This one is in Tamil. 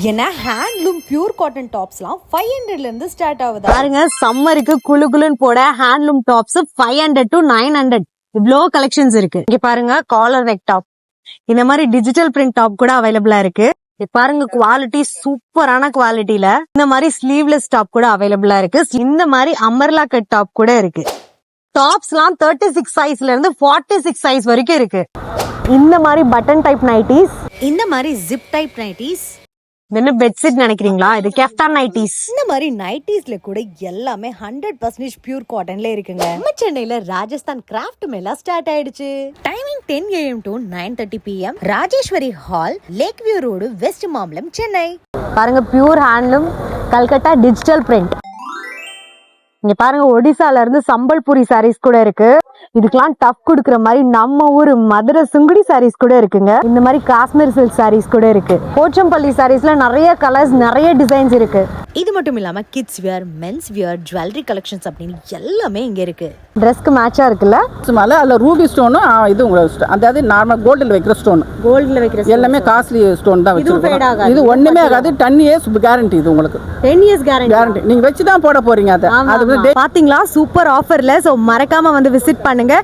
ஏன்னா ஹேண்ட்லூம் பியூர் காட்டன் டாப்ஸ்லாம் 500ல இருந்து ஸ்டார்ட் ஆகுது. பாருங்க சம்மருக்கு குளுகுலுன்னு போட ஹேண்ட்லூம் டாப்ஸ் 500 to 900 இவ்ளோ கலெக்ஷன்ஸ் இருக்கு. இங்க பாருங்க காலர் நெக் டாப், இந்த மாதிரி டிஜிட்டல் பிரிண்ட் டாப் கூட அவைலபிளா இருக்கு. பாருங்க குவாலிட்டி சூப்பரான குவாலிட்டில இந்த மாதிரி ஸ்லீவ்லெஸ் டாப் கூட அவைலபிளா இருக்கு. இந்த மாதிரி அம்பர்லா கட் டாப் கூட இருக்கு. டாப்ஸ்லாம் 36 சைஸ்ல இருந்து 46 சைஸ் வரைக்கும் இருக்கு. இந்த மாதிரி பட்டன் டைப் நைட்டிஸ், இந்த மாதிரி ஜிப் டைப் நைட்டிஸ், என்ன பெட்ஷீட் நினைக்கிறீங்களா, இது கெஃப்டான் நைட்டிஸ். இந்த மாதிரி நைட்டிஸ்ல கூட எல்லாமே 100% பியூர் காட்டன்ல இருக்குங்க. நம்ம சென்னையில ராஜஸ்தான் கிராஃப்ட் மேளா ஸ்டார்ட் ஆயிடுச்சு. Timing 10 AM to 9:30 PM, Rajeshwari hall, lake view road, west Mambalam, Chennai. பாருங்க pure handloom Calcutta digital print. இங்க பாருங்க ஒடிசால இருந்து சம்பல்புரி சாரீஸ் கூட இருக்கு. இதுக்கெல்லாம் டஃப் குடுக்குற மாதிரி நம்ம ஊரு மதுரை சுங்குடி சாரீஸ் கூட இருக்குங்க. இந்த மாதிரி காஷ்மீர் சில்க் சாரீஸ் கூட இருக்கு. போச்சம்பள்ளி சாரீஸ்ல நிறைய கலர்ஸ், நிறைய டிசைன்ஸ் இருக்கு. இது மட்டும் இல்லாம kids wear, men's wear, jewellery collections அப்படின்னு எல்லாமே இங்க இருக்கு. ட்ரெஸ்க்கு மேட்சா இருக்குல்ல. மேல அதுல ரூபி ஸ்டோனும் இது உங்களுக்கு அதாவது நார்மல் கோல்டில் வைக்கிற ஸ்டோன், கோல்ட்ல வைக்கிற எல்லாமே காஸ்ட்லி ஸ்டோன் தான் வச்சிருக்கோம். இது ஒண்ணுமே ஆகாது. 10 years கேரண்டி. இது உங்களுக்கு 10 years கேரண்டி. நீங்க வச்சு தான் போட போறீங்க. அது பாத்தீங்களா சூப்பர் ஆஃபர்ல. சோ மறக்காம வந்து விசிட் பண்ணுங்க.